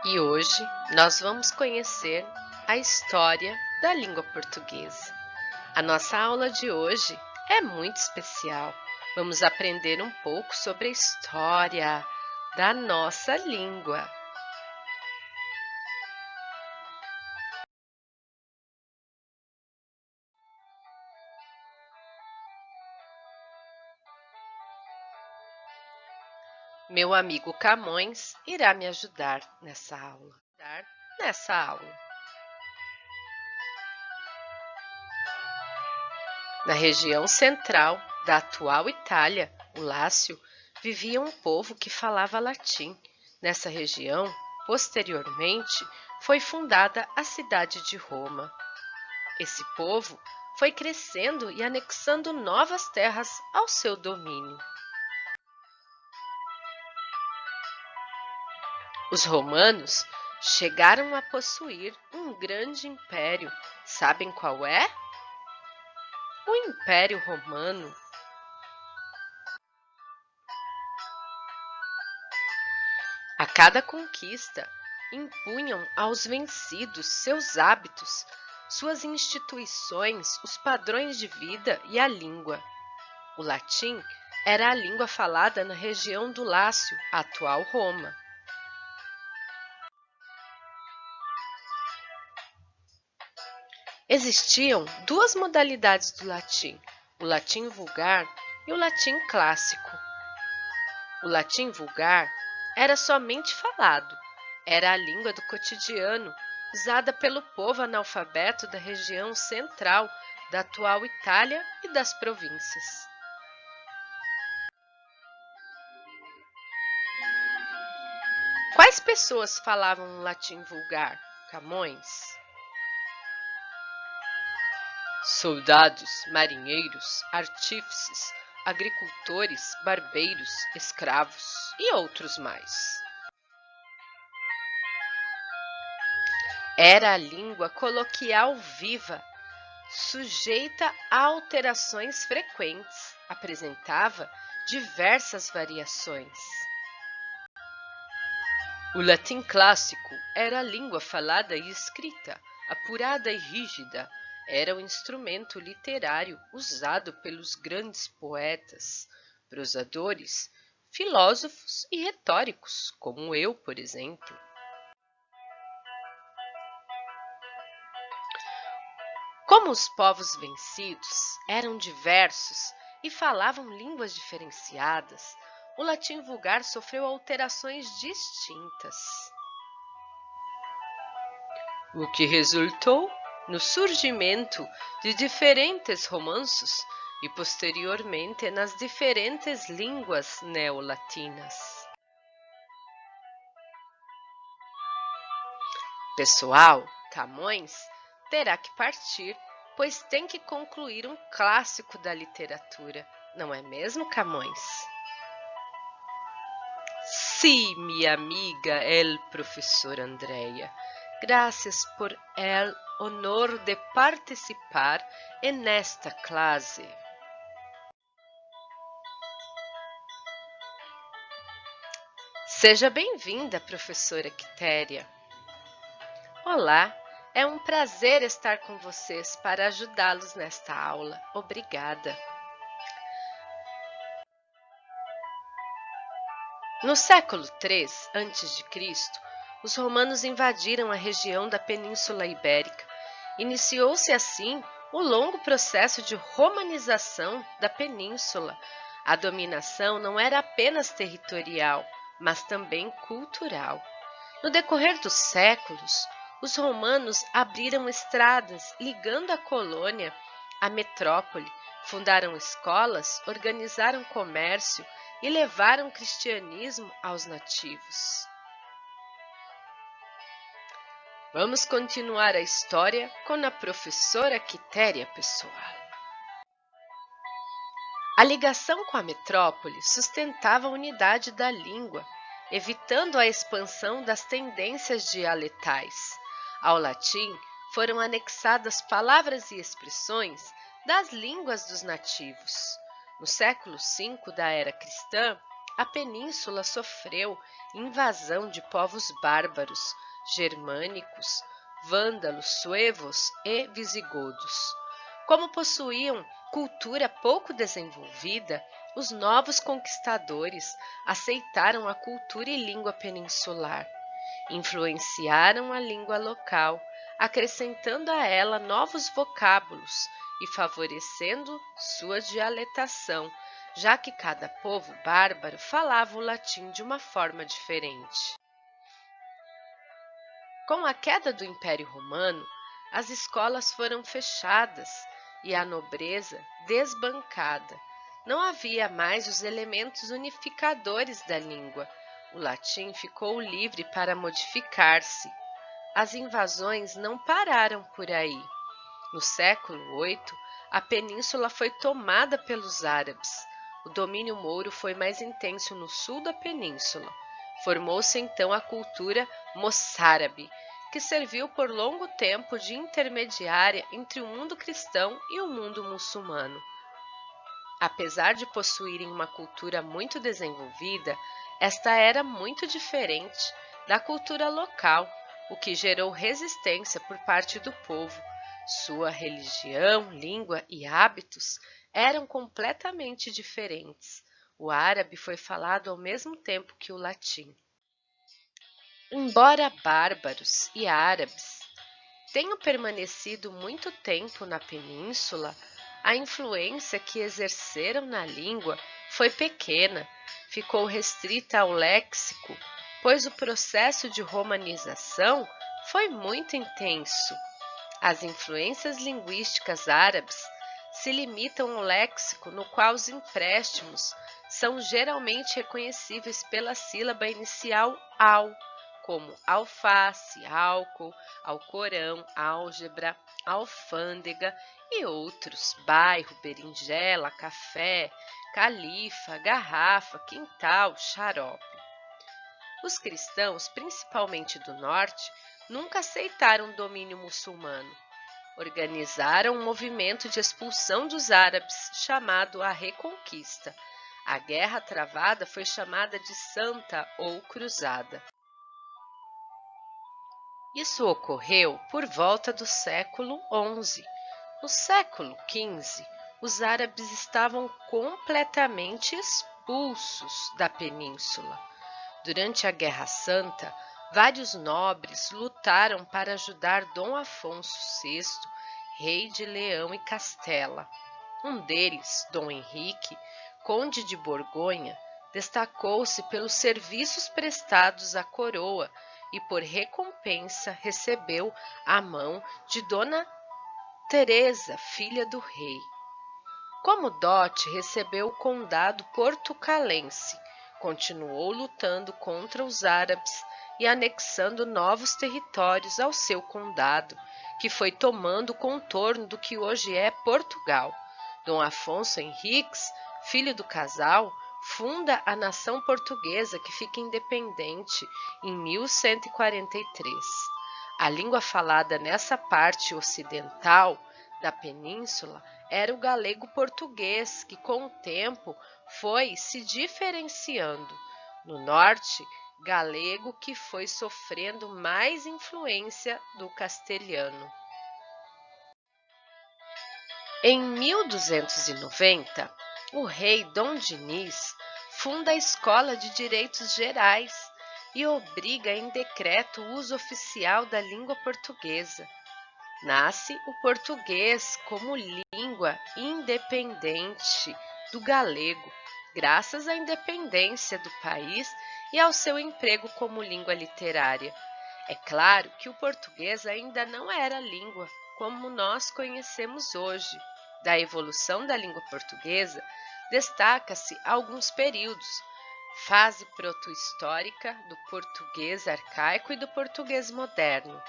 E hoje nós vamos conhecer a história da língua portuguesa. A nossa aula de hoje é muito especial. Vamos aprender um pouco sobre a história da nossa língua. Meu amigo Camões irá me ajudar nessa aula. Na região central da atual Itália, o Lácio, vivia um povo que falava latim. Nessa região, posteriormente, foi fundada a cidade de Roma. Esse povo foi crescendo e anexando novas terras ao seu domínio. Os romanos chegaram a possuir um grande império. Sabem qual é? O Império Romano. A cada conquista, impunham aos vencidos seus hábitos, suas instituições, os padrões de vida e a língua. O latim era a língua falada na região do Lácio, atual Roma. Existiam duas modalidades do latim, o latim vulgar e o latim clássico. O latim vulgar era somente falado, era a língua do cotidiano, usada pelo povo analfabeto da região central da atual Itália e das províncias. Quais pessoas falavam um latim vulgar, Camões? Soldados, marinheiros, artífices, agricultores, barbeiros, escravos e outros mais. Era a língua coloquial viva, sujeita a alterações frequentes, apresentava diversas variações. O latim clássico era a língua falada e escrita, apurada e rígida. Era o instrumento literário usado pelos grandes poetas, prosadores, filósofos e retóricos, como eu, por exemplo. Como os povos vencidos eram diversos e falavam línguas diferenciadas, o latim vulgar sofreu alterações distintas, o que resultou no surgimento de diferentes romanços e posteriormente nas diferentes línguas neolatinas. Pessoal, Camões terá que partir, pois tem que concluir um clássico da literatura, não é mesmo, Camões? Sí, minha amiga, el professor Andrea. Gracias por el honor de participar en esta clase. Seja bem-vinda, professora Quitéria. Olá, é um prazer estar com vocês para ajudá-los nesta aula. Obrigada. No século III a.C., os romanos invadiram a região da Península Ibérica. Iniciou-se assim o longo processo de romanização da península. A dominação não era apenas territorial, mas também cultural. No decorrer dos séculos, os romanos abriram estradas ligando a colônia à metrópole, fundaram escolas, organizaram comércio e levaram o cristianismo aos nativos. Vamos continuar a história com a professora Quitéria, pessoal. A ligação com a metrópole sustentava a unidade da língua, evitando a expansão das tendências dialetais. Ao latim foram anexadas palavras e expressões das línguas dos nativos. No século V da era cristã, a península sofreu invasão de povos bárbaros, germânicos, vândalos, suevos e visigodos. Como possuíam cultura pouco desenvolvida, os novos conquistadores aceitaram a cultura e língua peninsular, influenciaram a língua local, acrescentando a ela novos vocábulos e favorecendo sua dialetação, já que cada povo bárbaro falava o latim de uma forma diferente. Com a queda do Império Romano, as escolas foram fechadas e a nobreza desbancada. Não havia mais os elementos unificadores da língua. O latim ficou livre para modificar-se. As invasões não pararam por aí. No século VIII, a península foi tomada pelos árabes. O domínio mouro foi mais intenso no sul da península. Formou-se então a cultura moçárabe, que serviu por longo tempo de intermediária entre o mundo cristão e o mundo muçulmano. Apesar de possuírem uma cultura muito desenvolvida, esta era muito diferente da cultura local, o que gerou resistência por parte do povo. Sua religião, língua e hábitos eram completamente diferentes. O árabe foi falado ao mesmo tempo que o latim. Embora bárbaros e árabes tenham permanecido muito tempo na península, a influência que exerceram na língua foi pequena, ficou restrita ao léxico, pois o processo de romanização foi muito intenso. As influências linguísticas árabes se limitam ao léxico, no qual os empréstimos são geralmente reconhecíveis pela sílaba inicial al, como alface, álcool, alcorão, álgebra, alfândega e outros, bairro, berinjela, café, califa, garrafa, quintal, xarope. Os cristãos, principalmente do norte, nunca aceitaram o domínio muçulmano. Organizaram um movimento de expulsão dos árabes, chamado a Reconquista. A guerra travada foi chamada de Santa ou Cruzada. Isso ocorreu por volta do século XI. No século XV, os árabes estavam completamente expulsos da península. Durante a Guerra Santa, vários nobres lutaram para ajudar Dom Afonso VI, rei de Leão e Castela. Um deles, Dom Henrique, conde de Borgonha, destacou-se pelos serviços prestados à coroa e por recompensa recebeu a mão de Dona Teresa, filha do rei. Como dote, recebeu o condado portucalense, continuou lutando contra os árabes e anexando novos territórios ao seu condado, que foi tomando o contorno do que hoje é Portugal. Dom Afonso Henriques, filho do casal, funda a nação portuguesa, que fica independente em 1143. A língua falada nessa parte ocidental da península era o galego-português, que com o tempo foi se diferenciando. No norte, galego, que foi sofrendo mais influência do castelhano. Em 1290, o rei Dom Dinis funda a Escola de Direitos Gerais e obriga em decreto o uso oficial da língua portuguesa. Nasce o português como língua independente do galego, graças à independência do país e ao seu emprego como língua literária. É claro que o português ainda não era língua como nós conhecemos hoje. Da evolução da língua portuguesa, destaca-se alguns períodos: fase proto-histórica, do português arcaico e do português moderno.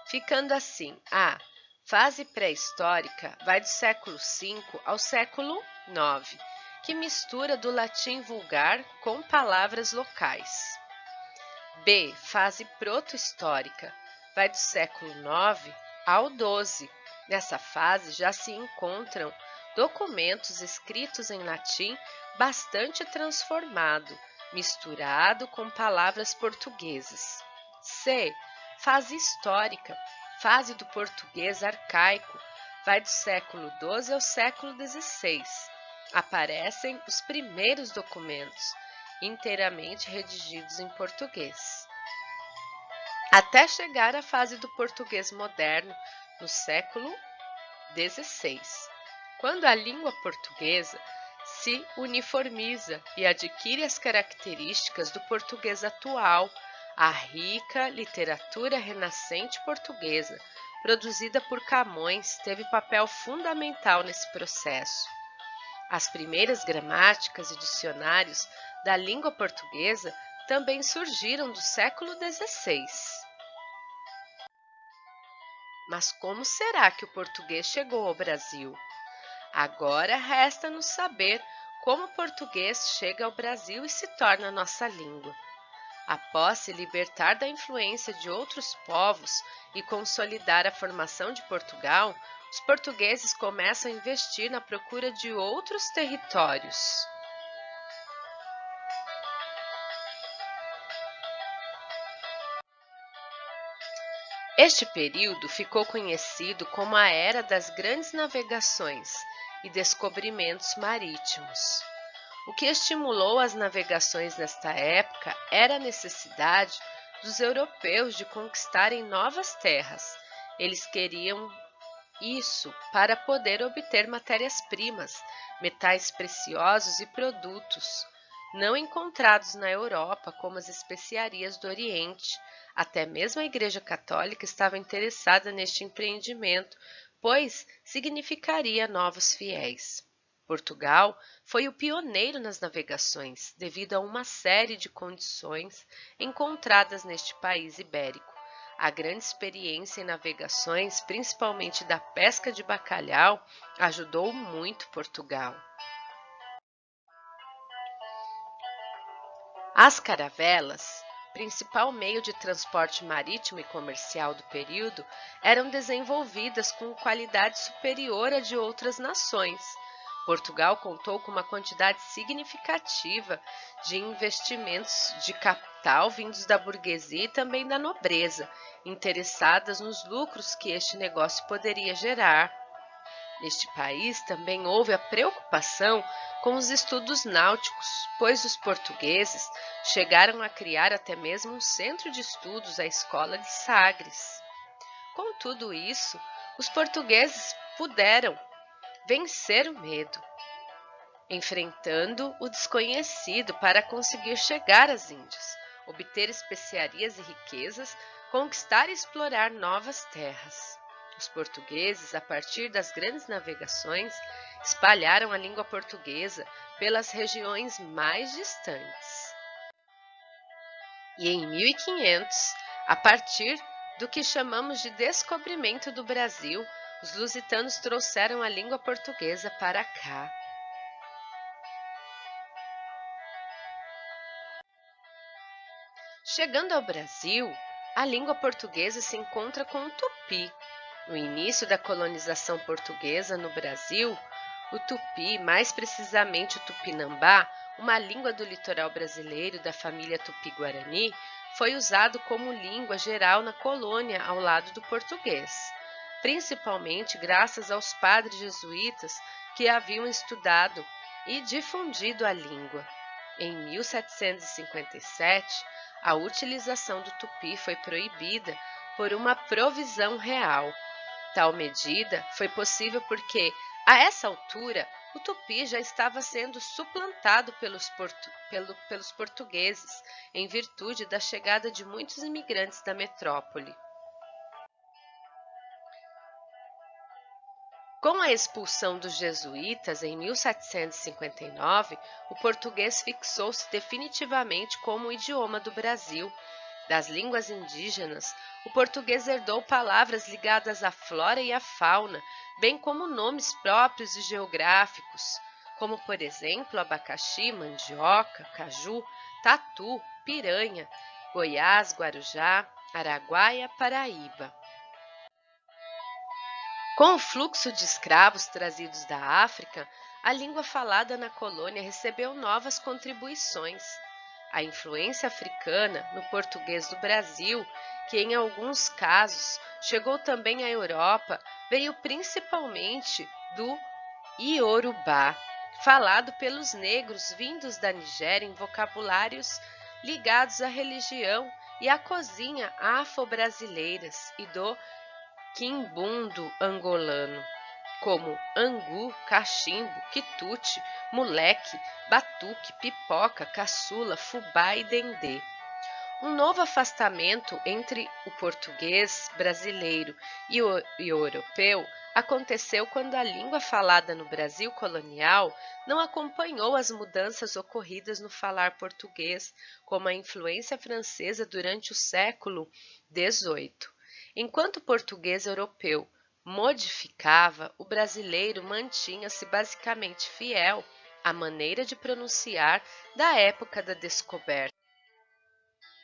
Ficando assim, a fase pré-histórica vai do século V ao século IX, que mistura do latim vulgar com palavras locais. B. Fase proto-histórica vai do século IX ao XII. Nessa fase já se encontram documentos escritos em latim bastante transformado, misturado com palavras portuguesas. C. Fase histórica, fase do português arcaico, vai do século XII ao século XVI. Aparecem os primeiros documentos, inteiramente redigidos em português. Até chegar à fase do português moderno, no século XVI, quando a língua portuguesa se uniformiza e adquire as características do português atual, a rica literatura renascente portuguesa, produzida por Camões, teve papel fundamental nesse processo. As primeiras gramáticas e dicionários da língua portuguesa também surgiram do século XVI. Mas como será que o português chegou ao Brasil? Agora resta-nos saber como o português chega ao Brasil e se torna nossa língua. Após se libertar da influência de outros povos e consolidar a formação de Portugal, os portugueses começam a investir na procura de outros territórios. Este período ficou conhecido como a Era das Grandes Navegações e Descobrimentos Marítimos. O que estimulou as navegações nesta época era a necessidade dos europeus de conquistarem novas terras. Eles queriam isso para poder obter matérias-primas, metais preciosos e produtos não encontrados na Europa, como as especiarias do Oriente. Até mesmo a Igreja Católica estava interessada neste empreendimento, pois significaria novos fiéis. Portugal foi o pioneiro nas navegações, devido a uma série de condições encontradas neste país ibérico. A grande experiência em navegações, principalmente da pesca de bacalhau, ajudou muito Portugal. As caravelas, principal meio de transporte marítimo e comercial do período, eram desenvolvidas com qualidade superior à de outras nações. Portugal contou com uma quantidade significativa de investimentos de capital vindos da burguesia e também da nobreza, interessadas nos lucros que este negócio poderia gerar. Neste país também houve a preocupação com os estudos náuticos, pois os portugueses chegaram a criar até mesmo um centro de estudos, a Escola de Sagres. Com tudo isso, os portugueses puderam vencer o medo, enfrentando o desconhecido para conseguir chegar às Índias, obter especiarias e riquezas, conquistar e explorar novas terras. Os portugueses, a partir das grandes navegações, espalharam a língua portuguesa pelas regiões mais distantes. E em 1500, a partir do que chamamos de descobrimento do Brasil, os lusitanos trouxeram a língua portuguesa para cá. Chegando ao Brasil, a língua portuguesa se encontra com o tupi. No início da colonização portuguesa no Brasil, o tupi, mais precisamente o tupinambá, uma língua do litoral brasileiro da família tupi-guarani, foi usado como língua geral na colônia ao lado do português, principalmente graças aos padres jesuítas que haviam estudado e difundido a língua. Em 1757, a utilização do tupi foi proibida por uma provisão real. Tal medida foi possível porque, a essa altura, o tupi já estava sendo suplantado pelos portugueses, em virtude da chegada de muitos imigrantes da metrópole. Com a expulsão dos jesuítas em 1759, o português fixou-se definitivamente como o idioma do Brasil. Das línguas indígenas, o português herdou palavras ligadas à flora e à fauna, bem como nomes próprios e geográficos, como, por exemplo, abacaxi, mandioca, caju, tatu, piranha, Goiás, Guarujá, Araguaia, Paraíba. Com o fluxo de escravos trazidos da África, a língua falada na colônia recebeu novas contribuições. A influência africana no português do Brasil, que em alguns casos chegou também à Europa, veio principalmente do Iorubá, falado pelos negros vindos da Nigéria em vocabulários ligados à religião e à cozinha afro-brasileiras, e do quimbundo angolano, como angu, cachimbo, quitute, moleque, batuque, pipoca, caçula, fubá e dendê. Um novo afastamento entre o português brasileiro e o europeu aconteceu quando a língua falada no Brasil colonial não acompanhou as mudanças ocorridas no falar português, como a influência francesa durante o século XVIII. Enquanto o português europeu modificava, o brasileiro mantinha-se basicamente fiel à maneira de pronunciar da época da descoberta.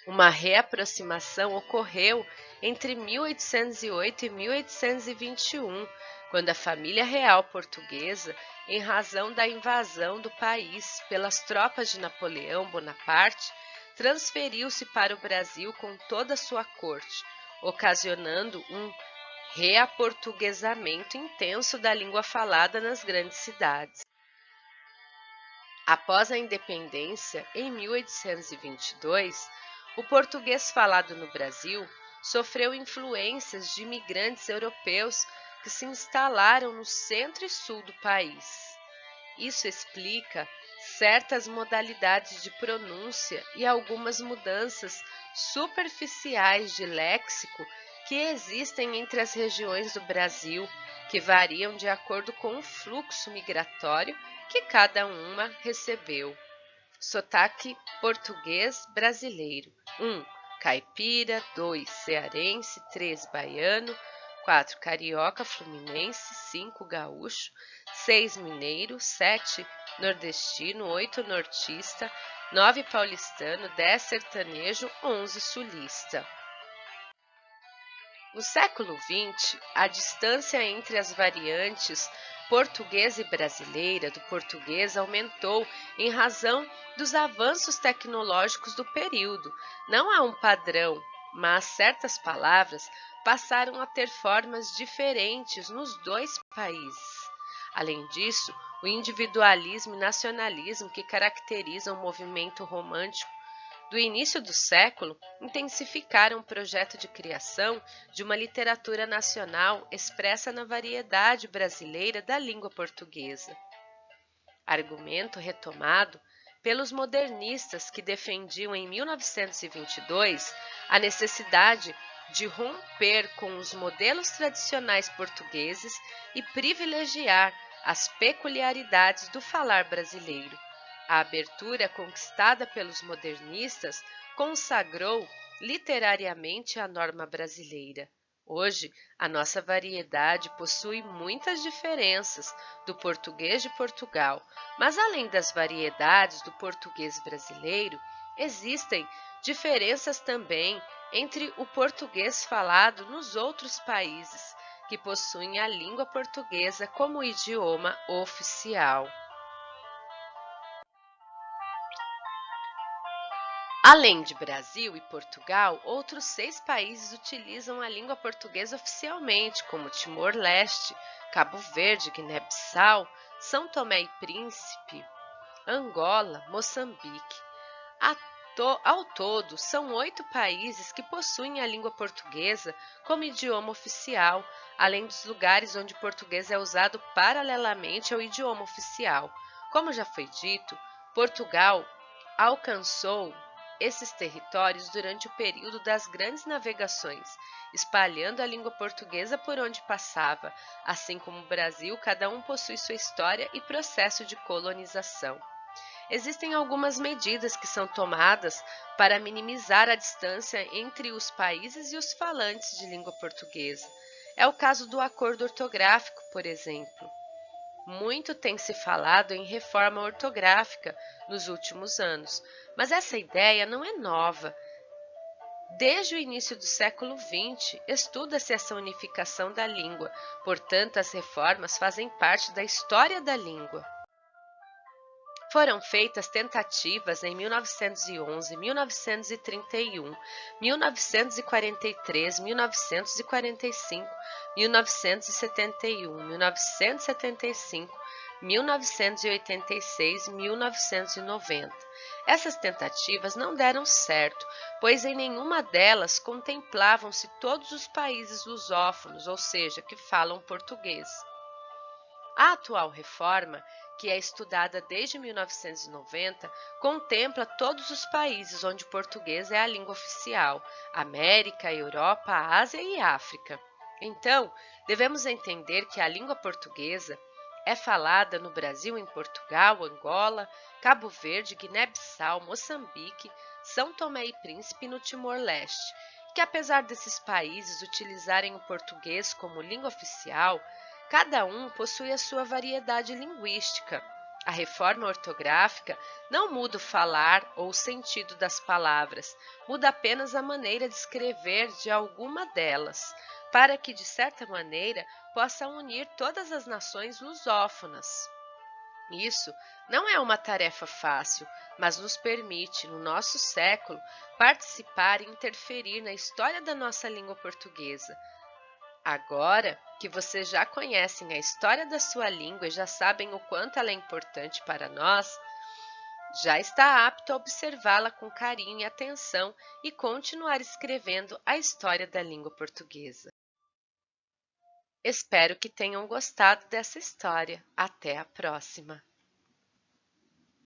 Uma reaproximação ocorreu entre 1808 e 1821, quando a família real portuguesa, em razão da invasão do país pelas tropas de Napoleão Bonaparte, transferiu-se para o Brasil com toda a sua corte, ocasionando um reaportuguesamento intenso da língua falada nas grandes cidades. Após a independência, em 1822, o português falado no Brasil sofreu influências de imigrantes europeus que se instalaram no centro e sul do país. Isso explica certas modalidades de pronúncia e algumas mudanças superficiais de léxico que existem entre as regiões do Brasil, que variam de acordo com o fluxo migratório que cada uma recebeu. Sotaque português brasileiro: 1. Caipira, 2. Cearense, 3. Baiano, 4. Carioca fluminense, 5. Gaúcho, 6. Mineiro, 7. Nordestino, 8. Nortista, 9. Paulistano, 10. Sertanejo, 11. Sulista. No século XX, a distância entre as variantes portuguesa e brasileira do português aumentou em razão dos avanços tecnológicos do período. Não há um padrão, mas certas palavras passaram a ter formas diferentes nos dois países. Além disso, o individualismo e nacionalismo que caracterizam o movimento romântico do início do século intensificaram o projeto de criação de uma literatura nacional expressa na variedade brasileira da língua portuguesa. Argumento retomado pelos modernistas que defendiam em 1922 a necessidade de romper com os modelos tradicionais portugueses e privilegiar as peculiaridades do falar brasileiro. A abertura conquistada pelos modernistas consagrou literariamente a norma brasileira. Hoje, a nossa variedade possui muitas diferenças do português de Portugal, mas além das variedades do português brasileiro, existem diferenças também entre o português falado nos outros países, que possuem a língua portuguesa como idioma oficial. Além de Brasil e Portugal, outros 6 países utilizam a língua portuguesa oficialmente, como Timor-Leste, Cabo Verde, Guiné-Bissau, São Tomé e Príncipe, Angola, Moçambique. Ao todo, são 8 países que possuem a língua portuguesa como idioma oficial, além dos lugares onde o português é usado paralelamente ao idioma oficial. Como já foi dito, Portugal alcançou esses territórios durante o período das grandes navegações, espalhando a língua portuguesa por onde passava. Assim como o Brasil, cada um possui sua história e processo de colonização. Existem algumas medidas que são tomadas para minimizar a distância entre os países e os falantes de língua portuguesa. É o caso do acordo ortográfico, por exemplo. Muito tem se falado em reforma ortográfica nos últimos anos, mas essa ideia não é nova. Desde o início do século XX, estuda-se essa unificação da língua, portanto, as reformas fazem parte da história da língua. Foram feitas tentativas em 1911, 1931, 1943, 1945, 1971, 1975, 1986 e 1990. Essas tentativas não deram certo, pois em nenhuma delas contemplavam-se todos os países lusófonos, ou seja, que falam português. A atual reforma, que é estudada desde 1990, contempla todos os países onde o português é a língua oficial: América, Europa, Ásia e África. Então, devemos entender que a língua portuguesa é falada no Brasil, em Portugal, Angola, Cabo Verde, Guiné-Bissau, Moçambique, São Tomé e Príncipe e no Timor-Leste, que apesar desses países utilizarem o português como língua oficial, cada um possui a sua variedade linguística. A reforma ortográfica não muda o falar ou o sentido das palavras, muda apenas a maneira de escrever de alguma delas, para que, de certa maneira, possa unir todas as nações lusófonas. Isso não é uma tarefa fácil, mas nos permite, no nosso século, participar e interferir na história da nossa língua portuguesa. Agora que vocês já conhecem a história da sua língua e já sabem o quanto ela é importante para nós, já está apto a observá-la com carinho e atenção e continuar escrevendo a história da língua portuguesa. Espero que tenham gostado dessa história. Até a próxima!